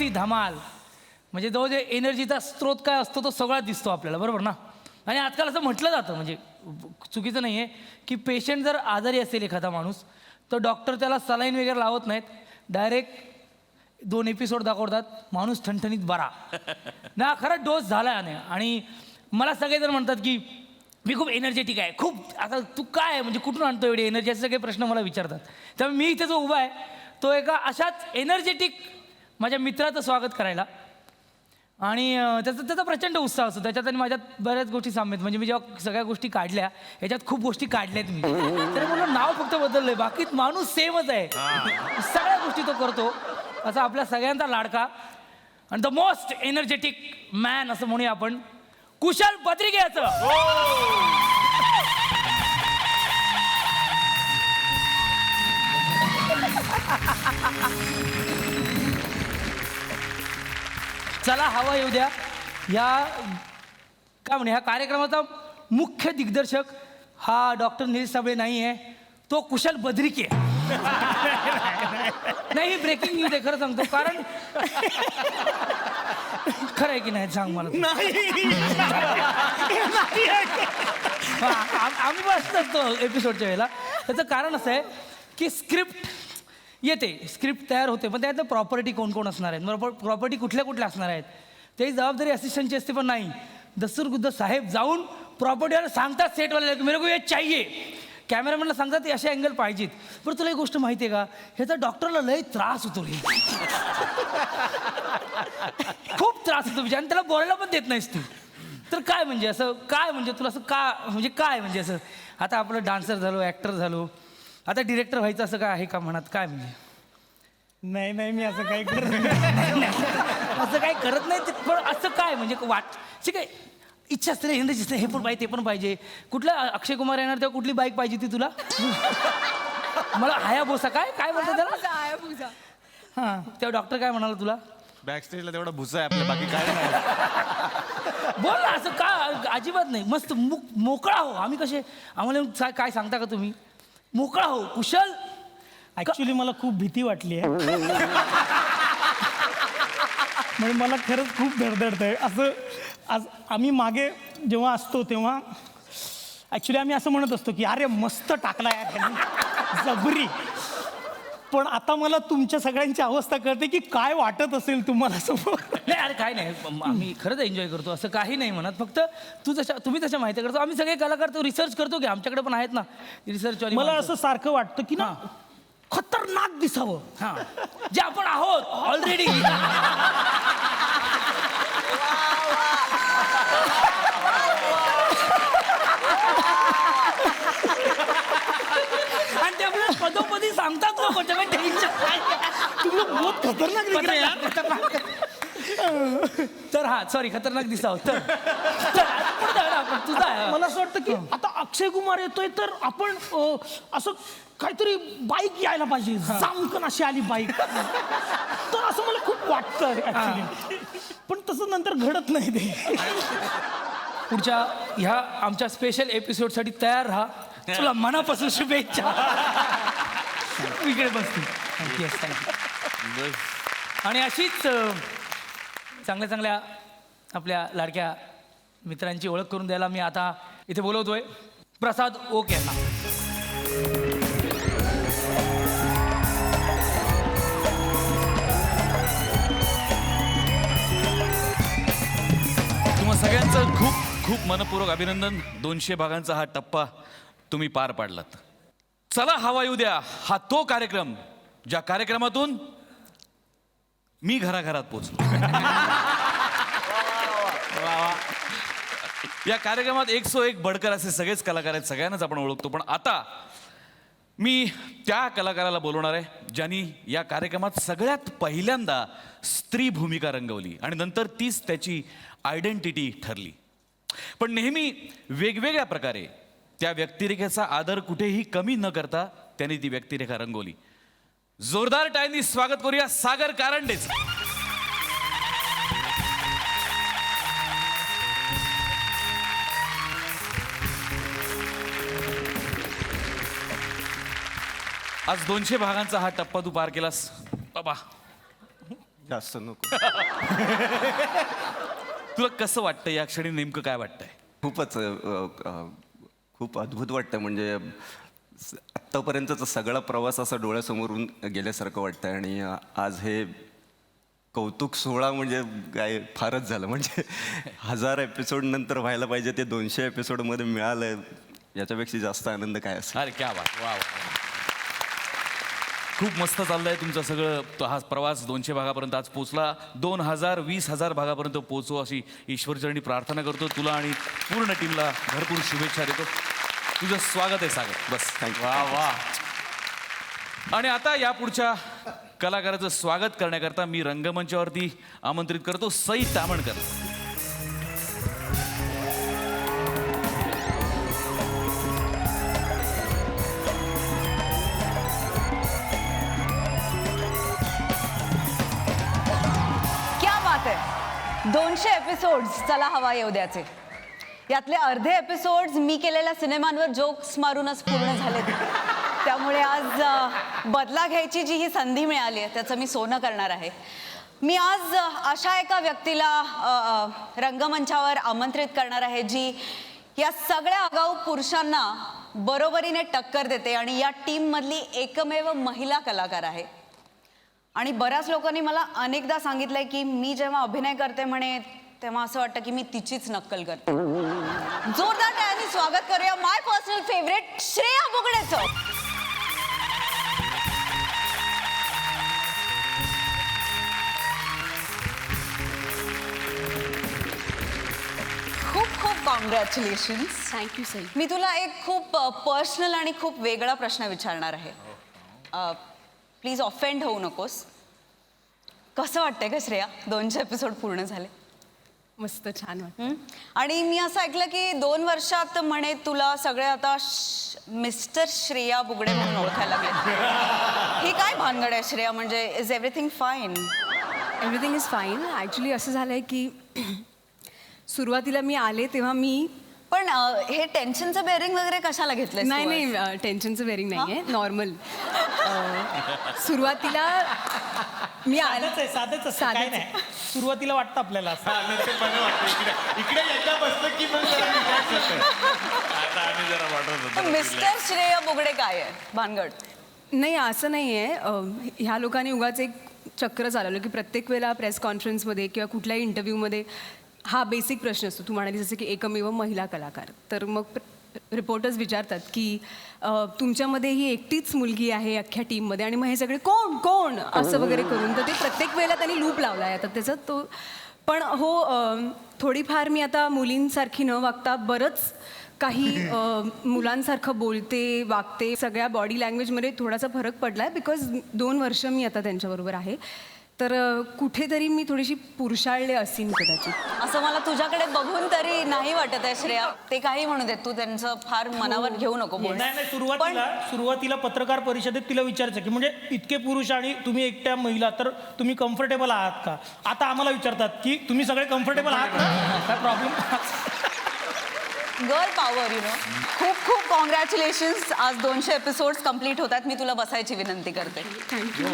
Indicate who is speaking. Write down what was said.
Speaker 1: ती धमाल. म्हणजे तो जे एनर्जीचा स्रोत काय असतो तो सगळा दिसतो आपल्याला, बरोबर ना. आणि आजकाल असं म्हटलं जातं, म्हणजे चुकीचं नाही आहे, की पेशंट जर आजारी असेल एखादा माणूस तर डॉक्टर त्याला सलाईन वगैरे लावत नाहीत, डायरेक्ट 2 एपिसोड दाखवतात, माणूस ठणठणीत बरा ना. खरंच डोस झाला आहे. आणि मला सगळेजण म्हणतात की मी खूप एनर्जेटिक आहे, खूप. आता तू काय म्हणजे कुठून आणतो एवढी एनर्जी, असे सगळे प्रश्न मला विचारतात. त्यामुळे मी इथे जो उभा आहे तो एका अशाच एनर्जेटिक माझ्या मित्राचं स्वागत करायला. आणि त्याचा प्रचंड उत्साह असतो त्याच्यात. आणि माझ्यात बऱ्याच गोष्टी साम्य आहेत. म्हणजे मी जेव्हा सगळ्या गोष्टी काढल्या ह्याच्यात खूप गोष्टी काढल्यात मी, तर मला नाव फक्त बदललं आहे, बाकी माणूस सेमच आहे. सगळ्या गोष्टी तो करतो. असा आपल्या सगळ्यांचा लाडका आणि द मोस्ट एनर्जेटिक मॅन असं म्हणूया आपण, कुशल बद्रिकेचं. चला हवा येऊ द्या. या काय म्हणे ह्या कार्यक्रमाचा मुख्य दिग्दर्शक हा डॉक्टर निलेश साबळे नाही आहे, तो कुशल बद्रिके. नाही, ही ब्रेकिंग न्यूज आहे, खरं सांगतो. कारण खरं आहे की नाही सांग मला. आम्ही बसत असतो एपिसोडच्या वेळेला. त्याचं कारण असं आहे की स्क्रिप्ट येते, स्क्रिप्ट तयार होते, पण त्यातलं प्रॉपर्टी कोण कोण असणार आहेत, बरोबर, प्रॉपर्टी कुठल्या कुठल्या असणार आहेत त्याची जबाबदारी असिस्टंटची असते. पण नाही, दस्तूरगुद्द साहेब जाऊन प्रॉपर्टीवाला सांगतात सेटवाल्याला की मेरे को ये चाहिए, कॅमेरामॅनला सांगतात ते अशा अँगल पाहिजेत. बरं तुला एक गोष्ट माहिती आहे का, ह्याचा डॉक्टरला लय त्रास होतो रे, खूप त्रास होतो आणि त्याला बोलायला पण देत नाहीस तू. तर काय म्हणजे असं काय म्हणजे तुला असं का म्हणजे काय म्हणजे असं, आता आपलं डान्सर झालो, ॲक्टर झालो, आता डिरेक्टर व्हायचं असं काय आहे का म्हणत, काय म्हणजे.
Speaker 2: नाही नाही, मी असं काही करत नाही.
Speaker 1: असं काही करत नाही, पण असं काय म्हणजे काय इच्छा असते रे, एनर्जी असते, हे पण पाहिजे ते पण पाहिजे. कुठलं अक्षय कुमार येणार तेव्हा कुठली बाईक पाहिजे ती तुला. मला हायाबुसा काय काय म्हणतात त्याला. हां, तेव्हा डॉक्टर काय म्हणाला तुला,
Speaker 3: बॅक स्टेजला तेवढा भुसा आहे आपल्या, बाकी काय नाही.
Speaker 1: बोल ना असं का, अजिबात नाही. मस्त मोकळा हो. आम्ही कसे, आम्हाला काय सांगता का तुम्ही, मोकळा हो कुशल.
Speaker 2: ऍक्च्युली मला खूप भीती वाटली आहे. म्हणजे मला खरंच खूप धडधडत आहे. असं आज आम्ही मागे जेव्हा असतो तेव्हा ॲक्च्युली आम्ही असं म्हणत असतो की अरे मस्त टाकला यार जबरी. पण आता मला तुमच्या सगळ्यांची अवस्था कळते की काय वाटत असेल तुम्हाला समोर.
Speaker 1: नाही अरे काय नाही, आम्ही खरंच एन्जॉय करतो, असं काही नाही म्हणत. फक्त तुम्ही तशा माहिती करतो, आम्ही सगळे कलाकार तो रिसर्च करतो की आमच्याकडे पण आहेत ना रिसर्च.
Speaker 2: मला असं सारखं वाटतं की ना खतरनाक दिसावं.
Speaker 1: हां, जे आपण आहोत ऑलरेडी. आणि ते आपल्याला पदोपदी सांगतात लोक, त्यामुळे टेन्शन नाही.
Speaker 2: तुम्ही बहुत खतरनाक दिसत आहे यार.
Speaker 1: तर हा सॉरी, खतरनाक दिसावं तर तुझा आहे.
Speaker 2: मला असं वाटतं की आता अक्षय कुमार येतोय तर आपण असं काहीतरी बाईक यायला पाहिजे, जामकन अशी आली बाईक, तर असं मला खूप वाटतं ऍक्च्युली. पण तसं नंतर घडत नाही ते.
Speaker 1: पुढच्या ह्या आमच्या स्पेशल एपिसोडसाठी तयार राहा. तुला मनापासून शुभेच्छा. इकडे बसते. थँक्यू. आणि अशीच चांगल्या चांगल्या आपल्या लाडक्या मित्रांची ओळख करून द्यायला मी आता इथे बोलवतोय प्रसाद ओक यांना.
Speaker 3: तुम्हा सगळ्यांचं खूप खूप मनपूर्वक अभिनंदन. 200 भागांचा हा टप्पा तुम्ही पार पाडलात. चला हवा येऊ द्या हा तो कार्यक्रम ज्या कार्यक्रमातून मी घराघरात पोचलो. या कार्यक्रमात 101 बडकर असे सगळेच कलाकार आहेत, सगळ्यांनाच आपण ओळखतो. पण आता मी त्या कलाकाराला बोलवणार आहे ज्यांनी या कार्यक्रमात सगळ्यात पहिल्यांदा स्त्री भूमिका रंगवली आणि नंतर तीच त्याची आयडेंटिटी ठरली. पण नेहमी वेगवेगळ्या प्रकारे त्या व्यक्तिरेखेचा आदर कुठेही कमी न करता त्यांनी ती व्यक्तिरेखा रंगवली. जोरदार टाळ्यांनी स्वागत करूया सागर कारंडेच. आज 200 भागांचा हा टप्पा तू पार केलास बाबा.
Speaker 4: जास्त नको.
Speaker 3: तुला कसं वाटतं या क्षणी, नेमकं काय वाटतंय?
Speaker 4: खूपच खूप अद्भुत वाटतं. म्हणजे आत्तापर्यंतचा सगळा प्रवास असा डोळ्यासमोरून गेल्यासारखं वाटतं आणि आज हे कौतुक सोहळा म्हणजे काय फारच झालं. म्हणजे 1000 एपिसोड नंतर व्हायला पाहिजे ते 200 एपिसोडमध्ये मिळालं, याच्यापेक्षा जास्त आनंद काय असेल.
Speaker 3: अरे क्या बात, वा वा. खूप मस्त चाललंय तुमचं सगळं. तो हा प्रवास 200 भागापर्यंत आज पोचला. 2000 20,000 भागापर्यंत पोचो अशी ईश्वरचरणी प्रार्थना करतो. तुला आणि पूर्ण टीमला भरपूर शुभेच्छा देतो. तुझं स्वागत आहे सागर. बस
Speaker 4: थँक्यू.
Speaker 3: वा वा. आणि आता या पुढच्या कलाकाराचं स्वागत करण्याकरता मी रंगमंचावरती आमंत्रित करतो सई तामणकर.
Speaker 5: क्या बात आहे. 200 एपिसोड्स चला हवा येऊ द्याचे. यातले अर्धे एपिसोड्स मी केलेल्या सिनेमांवर जोक्स मारूनच पूर्ण झालेत. त्यामुळे आज बदला घ्यायची जी ही संधी मिळाली आहे त्याचं मी सोनं करणार आहे. मी आज अशा एका व्यक्तीला रंगमंचावर आमंत्रित करणार आहे जी या सगळ्या आगाऊ पुरुषांना बरोबरीने टक्कर देते आणि या टीममधली एकमेव महिला कलाकार आहे. आणि बऱ्याच लोकांनी मला अनेकदा सांगितलंय की मी जेव्हा अभिनय करते म्हणे तेव्हा असं वाटतं की मी तिचीच नक्कल करते. जोरदार टाळ्यांनी स्वागत करूया माय पर्सनल फेवरेट श्रेया बुगडेचं. खूप खूप कॉंग्रॅच्युलेशन्स.
Speaker 6: थँक्यू सई.
Speaker 5: मी तुला एक खूप पर्सनल आणि खूप वेगळा प्रश्न विचारणार आहे. प्लीज ऑफेंड होऊ नकोस. कसं वाटतंय का श्रेया 200 एपिसोड पूर्ण झाले?
Speaker 6: मस्त छान वाटतं.
Speaker 5: आणि मी असं ऐकलं की 2 वर्षात म्हणे तुला सगळे आता मिस्टर श्रेया बुगडे म्हणून ओळखायला लागले. ही काय भानगड आहे श्रेया? म्हणजे is everything fine?
Speaker 6: Everything is fine. Actually असं झालं आहे की सुरुवातीला मी आले तेव्हा मी
Speaker 5: पण हे टेन्शनचं बेअरिंग वगैरे कशाला घेतलंय?
Speaker 6: नाही नाही टेन्शनचं बेरिंग नाही आहे, नॉर्मल. सुरुवातीला मी आले
Speaker 2: साधंच आहे, साधंच असतं,
Speaker 6: साधंच
Speaker 2: काय
Speaker 6: आहे.
Speaker 2: नाही. सुरुवातीला वाटतं आपल्याला असं.
Speaker 5: मिस्टर श्रेया बुगडे काय आहे भानगड?
Speaker 6: नाही असं नाही आहे. ह्या लोकांनी उगाच एक चक्र चालवलं की प्रत्येक वेळेला प्रेस कॉन्फरन्समध्ये किंवा कुठल्याही इंटरव्ह्यूमध्ये हा बेसिक प्रश्न असतो. तू म्हणाली जसं की एकमेव महिला कलाकार. तर मग रिपोर्टर्स विचारतात की तुमच्यामध्ये ही एकटीच मुलगी आहे अख्ख्या टीममध्ये आणि मग हे सगळे कोण कोण असं वगैरे करून. तर ते प्रत्येक वेळेला त्यांनी लूप लावला आहे आता त्याचा तो. पण हो थोडीफार मी आता मुलींसारखी न वागता बरंच काही मुलांसारखं बोलते वागते. सगळ्या बॉडी लँग्वेजमध्ये थोडासा फरक पडला आहे बिकॉज 2 वर्ष मी आता त्यांच्याबरोबर आहे. तर कुठेतरी मी थोडीशी पुरुषाळले असीन कदाचित.
Speaker 5: असं मला तुझ्याकडे बघून तरी नाही वाटत आहे श्रेया. ते काही म्हणू देत, तू त्यांचं फार मनावर घेऊ नको बोल.
Speaker 2: नाही नाही, सुरुवातीला पत्रकार परिषदेत तिला विचारायचं की म्हणजे इतके पुरुष आणि तुम्ही एकट्या महिला, तर तुम्ही कम्फर्टेबल आहात का? आता आम्हाला विचारतात की तुम्ही सगळे कम्फर्टेबल आहात ना? काय problem?
Speaker 5: Girl power you know. खूप खूप कॉंग्रॅच्युलेशन्स. आज 200 एपिसोड्स कम्प्लीट होतात. मी तुला बसायची विनंती करते.
Speaker 6: थँक्यू.